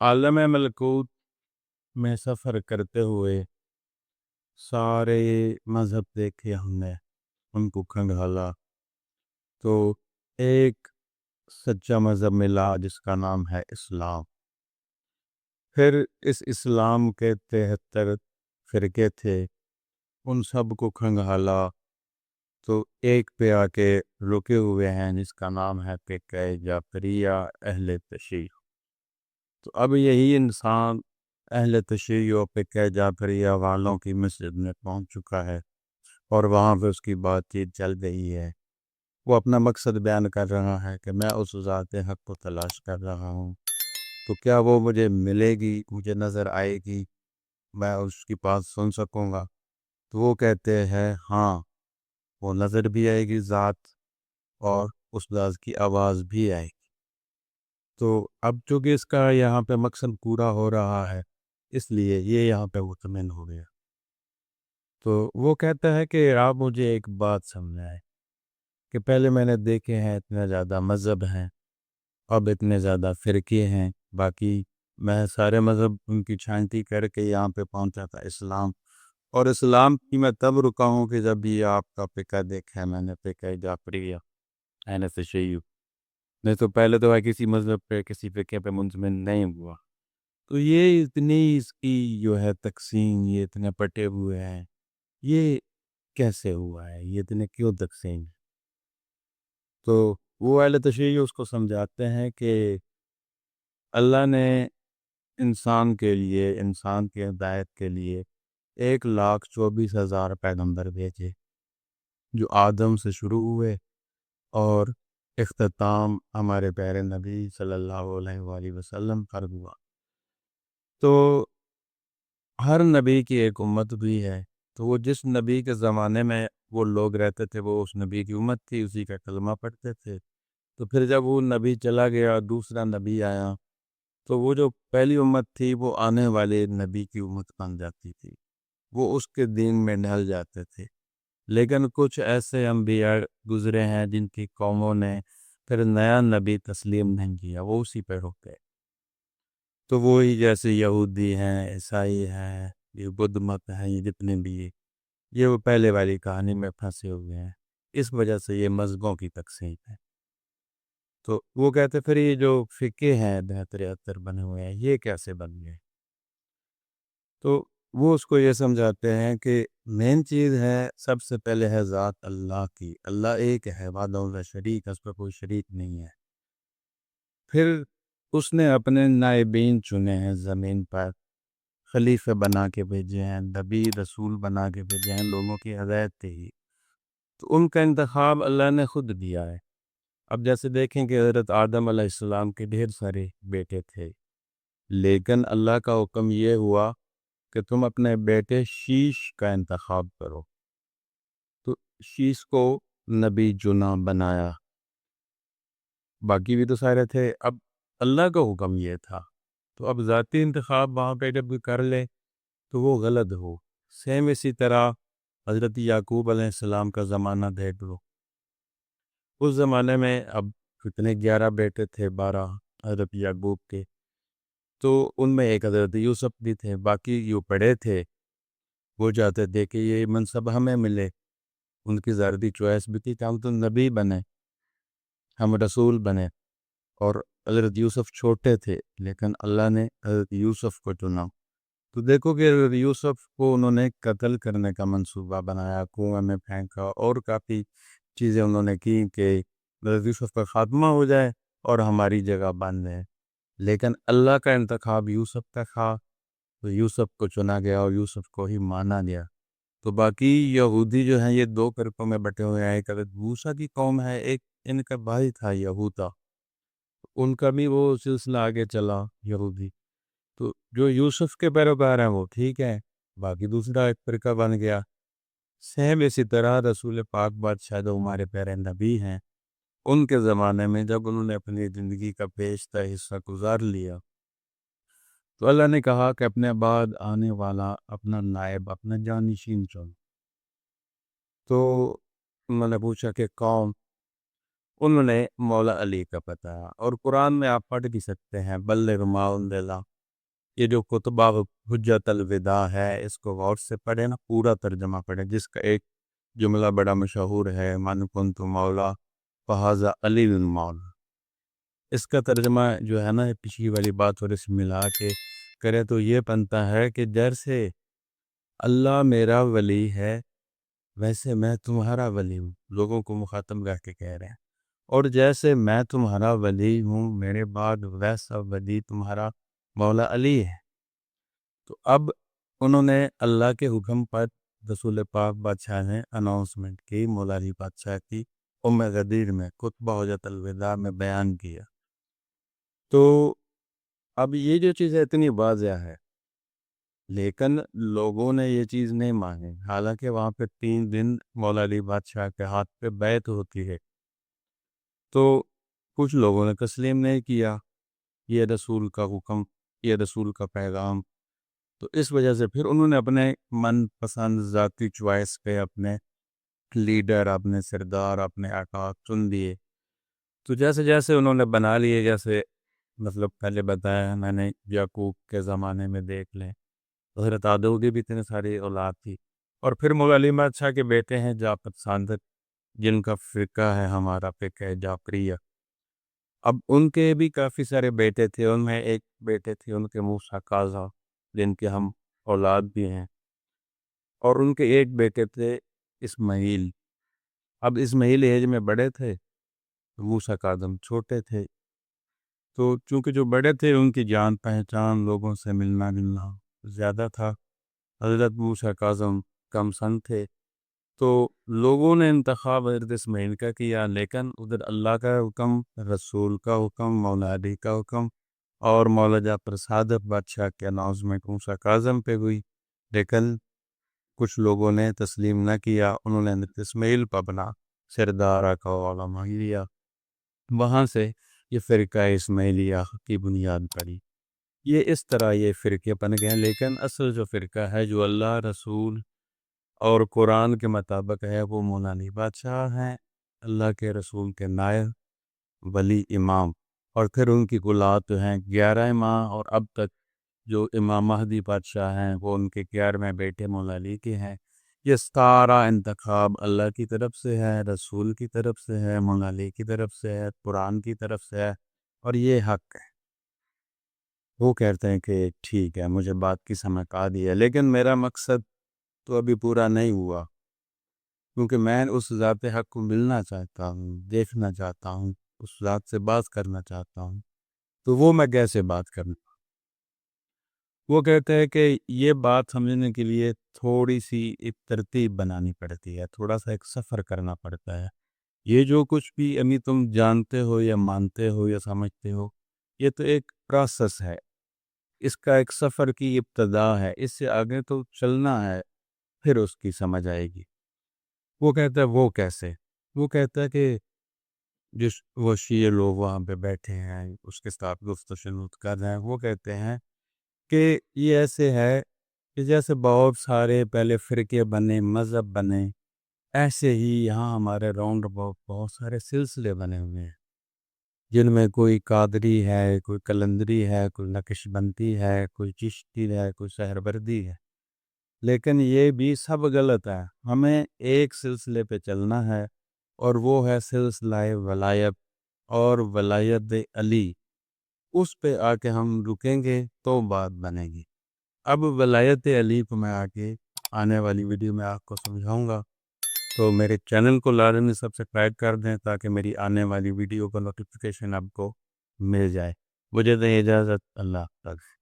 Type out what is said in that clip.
عالم ملکوت میں سفر کرتے ہوئے سارے مذہب دیکھے ہم نے، ان کو کھنگالا تو ایک سچا مذہب ملا جس کا نام ہے اسلام۔ پھر اس اسلام کے 73 فرقے تھے، ان سب کو کھنگالا تو ایک پہ آ کے رکے ہوئے ہیں جس کا نام ہے فقہ جعفریہ اہل تشیع۔ تو اب یہی انسان اہل تشیع و فقہ جعفریہ والوں کی مسجد میں پہنچ چکا ہے اور وہاں پہ اس کی بات چیت چل رہی ہے۔ وہ اپنا مقصد بیان کر رہا ہے کہ میں اس ذات حق کو تلاش کر رہا ہوں، تو کیا وہ مجھے ملے گی، مجھے نظر آئے گی، میں اس کی بات سن سکوں گا؟ تو وہ کہتے ہیں ہاں، وہ نظر بھی آئے گی ذات، اور اس ذات کی آواز بھی آئے گی۔ تو اب چونکہ اس کا یہاں پہ مقصد پورا ہو رہا ہے، اس لیے یہ یہاں پہ مطمئن ہو گیا۔ تو وہ کہتا ہے کہ آپ مجھے ایک بات سمجھائیں کہ پہلے میں نے دیکھے ہیں اتنے زیادہ مذہب ہیں، اب اتنے زیادہ فرقے ہیں، باقی میں سارے مذہب ان کی چھانٹی کر کے یہاں پہ پہنچا تھا اسلام، اور اسلام کی میں تب رکا ہوں کہ جب یہ آپ کا فقہ دیکھا ہے میں نے، فقہ جعفریہ اہل تشیع، نہیں تو پہلے تو ہے کسی مذہب پہ کسی فقہ پہ منتمن نہیں ہوا۔ تو یہ اتنی اس کی جو ہے تقسیم، یہ اتنے پٹے ہوئے ہیں، یہ کیسے ہوا ہے، یہ اتنے کیوں تقسیم؟ تو وہ اہل تشیع اس کو سمجھاتے ہیں کہ اللہ نے انسان کے لیے، انسان کی ہدایت کے لیے 1,24,000 پیغمبر بھیجے، جو آدم سے شروع ہوئے اور اختتام ہمارے پیارے نبی صلی اللہ علیہ وآلہ وسلم پر ہوا۔ تو ہر نبی کی ایک امت بھی ہے، تو وہ جس نبی کے زمانے میں وہ لوگ رہتے تھے وہ اس نبی کی امت تھی، اسی کا کلمہ پڑھتے تھے۔ تو پھر جب وہ نبی چلا گیا، دوسرا نبی آیا، تو وہ جو پہلی امت تھی وہ آنے والے نبی کی امت بن جاتی تھی، وہ اس کے دین میں ڈھل جاتے تھے۔ لیکن کچھ ایسے انبیاء گزرے ہیں جن کی قوموں نے پھر نیا نبی تسلیم نہیں کیا، وہ اسی پہ رک گئے۔ تو وہی جیسے یہودی ہیں، عیسائی ہیں، یہ بدھ مت ہیں، یہ جتنے بھی یہ وہ پہلے والی کہانی میں پھنسے ہوئے ہیں، اس وجہ سے یہ مذہبوں کی تقسیم ہے۔ تو وہ کہتے پھر یہ جو فقہ ہیں 73 بنے ہوئے ہیں، یہ کیسے بن گئے؟ تو وہ اس کو یہ سمجھاتے ہیں کہ مین چیز ہے، سب سے پہلے ہے ذات اللہ کی، اللہ ایک ہے، وحدہ لا شریک، اس پہ کوئی شریک نہیں ہے۔ پھر اس نے اپنے نائبین چنے ہیں زمین پر، خلیفہ بنا کے بھیجے ہیں، نبی رسول بنا کے بھیجے ہیں، لوگوں کی ہدایت تھی، تو ان کا انتخاب اللہ نے خود دیا ہے۔ اب جیسے دیکھیں کہ حضرت آدم علیہ السلام کے ڈھیر سارے بیٹے تھے، لیکن اللہ کا حکم یہ ہوا کہ تم اپنے بیٹے شیش کا انتخاب کرو، تو شیش کو نبی چنا بنایا، باقی بھی تو سارے تھے۔ اب اللہ کا حکم یہ تھا، تو اب ذاتی انتخاب وہاں پہ جب کر لے تو وہ غلط ہو۔ سیم اسی طرح حضرت یعقوب علیہ السلام کا زمانہ دیکھ لو، اس زمانے میں اب کتنے 11 بیٹے تھے، 12 حضرت یعقوب کے، تو ان میں ایک حضرت یوسف بھی تھے، باقی جو پڑے تھے وہ چاہتے تھے کہ یہ منصب ہمیں ملے، ان کی ذاتی چوائس بھی تھی کہ ہم تو نبی بنے، ہم رسول بنے، اور حضرت یوسف چھوٹے تھے لیکن اللہ نے حضرت یوسف کو چنا۔ تو دیکھو کہ حضرت یوسف کو انہوں نے قتل کرنے کا منصوبہ بنایا، کنویں میں پھینکا، اور کافی چیزیں انہوں نے کی کہ حضرت یوسف کا خاتمہ ہو جائے اور ہماری جگہ بن جائے، لیکن اللہ کا انتخاب یوسف کا تھا، تو یوسف کو چنا گیا اور یوسف کو ہی مانا گیا۔ تو باقی یہودی جو ہیں یہ 2 فرقوں میں بٹے ہوئے ہیں، ایک حضرت موسیٰ کی قوم ہے، ایک ان کا بھائی تھا یہودا، ان کا بھی وہ سلسلہ آگے چلا یہودی۔ تو جو یوسف کے پیروکار ہیں وہ ٹھیک ہے، باقی دوسرا ایک فرقہ بن گیا۔ سیم اسی طرح رسول پاک بادشاہ جو ہمارے پیارے نبی ہیں، ان کے زمانے میں جب انہوں نے اپنی زندگی کا بیشتر حصہ گزار لیا تو اللہ نے کہا کہ اپنے بعد آنے والا اپنا نائب، اپنا جانشین چن۔ تو انہوں نے پوچھا کہ کون؟ انہوں نے مولا علی کا بتایا، اور قرآن میں آپ پڑھ بھی سکتے ہیں، بلغ ما انزل یہ جو کتبہ حجت الوداع ہے اس کو غور سے پڑھیں نا، پورا ترجمہ پڑھیں، جس کا ایک جملہ بڑا مشہور ہے، من کنت مولا فہذا علی المولا۔ اس کا ترجمہ جو ہے نا پچھلی والی بات تھوڑی سی ملا کے کرے تو یہ بنتا ہے کہ جیسے اللہ میرا ولی ہے ویسے میں تمہارا ولی ہوں، لوگوں کو مخاطب کر کے کہہ رہے ہیں، اور جیسے میں تمہارا ولی ہوں میرے بعد ویسا ولی تمہارا مولا علی ہے۔ تو اب انہوں نے اللہ کے حکم پر رسول پاک بادشاہ نے اناؤنسمنٹ کی، مولا علی بادشاہ کی ام غدیر میں خطبہ حجت الوداع میں بیان کیا۔ تو اب یہ جو چیز ہے اتنی واضح ہے، لیکن لوگوں نے یہ چیز نہیں مانی، حالانکہ وہاں پہ 3 دن مولا علی بادشاہ کے ہاتھ پہ بیعت ہوتی ہے، تو کچھ لوگوں نے تسلیم نہیں کیا یہ رسول کا حکم، یہ رسول کا پیغام۔ تو اس وجہ سے پھر انہوں نے اپنے من پسند ذاتی چوائس پہ اپنے لیڈر، اپنے سردار، اپنے آقا چن دیے۔ تو جیسے جیسے انہوں نے بنا لیے، جیسے مطلب پہلے بتایا میں نے یعقوب کے زمانے میں دیکھ لیں، حضرت آدم کی بھی اتنے ساری اولاد تھی، اور پھر مولا علی بادشاہ کے بیٹے ہیں جعفر صادق، جن کا فرقہ ہے ہمارا فقہ ہے جعفریہ۔ اب ان کے بھی کافی سارے بیٹے تھے، ان میں ایک بیٹے تھے ان کے موسیٰ کاظم، جن کے ہم اولاد بھی ہیں، اور ان کے ایک بیٹے تھے اسماعیل۔ اب اسماعیل ایج میں بڑے تھے، موسیٰ کاظم چھوٹے تھے، تو چونکہ جو بڑے تھے ان کی جان پہچان، لوگوں سے ملنا جلنا زیادہ تھا، حضرت موسیٰ کاظم کم سن تھے، تو لوگوں نے انتخاب حضرت اسماعیل کا کیا، لیکن ادھر اللہ کا حکم، رسول کا حکم، مولا علی کا حکم اور مولا جعفر صادق بادشاہ کے اناؤنسمنٹ موسیٰ کاظم پہ ہوئی، لیکن کچھ لوگوں نے تسلیم نہ کیا، انہوں نے حضرت اسماعیل پر اپنا سردار آقا علماء لیا، وہاں سے یہ فرقہ اسماعیلیہ کی بنیاد پڑی۔ یہ اس طرح یہ فرقے بن گئے، لیکن اصل جو فرقہ ہے جو اللہ، رسول اور قرآن کے مطابق ہے وہ مولا علی بادشاہ ہیں، اللہ کے رسول کے نائب، ولی، امام، اور پھر ان کی اولاد جو ہیں 11 ماہ، اور اب تک جو امام مہدی بادشاہ ہیں وہ ان کے 11ویں بیٹے مولا علی کے ہیں۔ یہ سارا انتخاب اللہ کی طرف سے ہے، رسول کی طرف سے ہے، مولا علی کی طرف سے ہے، قرآن کی طرف سے ہے، اور یہ حق ہے۔ وہ کہتے ہیں کہ ٹھیک ہے مجھے بات کی سمجھ آ دی ہے، لیکن میرا مقصد تو ابھی پورا نہیں ہوا، کیونکہ میں اس ذات حق کو ملنا چاہتا ہوں، دیکھنا چاہتا ہوں، اس ذات سے بات کرنا چاہتا ہوں، تو وہ میں کیسے بات کروں؟ وہ کہتے ہیں کہ یہ بات سمجھنے کے لیے تھوڑی سی ایک ترتیب بنانی پڑتی ہے، تھوڑا سا ایک سفر کرنا پڑتا ہے۔ یہ جو کچھ بھی ابھی تم جانتے ہو یا مانتے ہو یا سمجھتے ہو، یہ تو ایک پروسیس ہے، اس کا ایک سفر کی ابتدا ہے، اس سے آگے تو چلنا ہے، پھر اس کی سمجھ آئے گی۔ وہ کہتا ہے وہ کیسے؟ وہ کہتا ہے کہ جس وہ شیعہ لوگ وہاں پہ بیٹھے ہیں اس کے ساتھ گفت و شنود کر رہے ہیں، وہ کہتے ہیں کہ یہ ایسے ہے کہ جیسے بہت سارے پہلے فرقے بنے، مذہب بنے، ایسے ہی یہاں ہمارے راؤنڈ بہت سارے سلسلے بنے ہوئے ہیں، جن میں کوئی قادری ہے، کوئی قلندری ہے، کوئی نقش بندی ہے، کوئی چشتی ہے، کوئی سہروردی ہے، لیکن یہ بھی سب غلط ہے۔ ہمیں ایک سلسلے پہ چلنا ہے، اور وہ ہے سلسلہ ولایت اور ولایت علی، اس پہ آ کے ہم رکیں گے تو بات بنے گی۔ اب ولایت علی کو میں آنے والی ویڈیو میں آپ کو سمجھاؤں گا، تو میرے چینل کو لازمی سبسکرائب کر دیں تاکہ میری آنے والی ویڈیو کا نوٹیفیکیشن آپ کو مل جائے۔ مجھے دیں اجازت، اللہ حافظ۔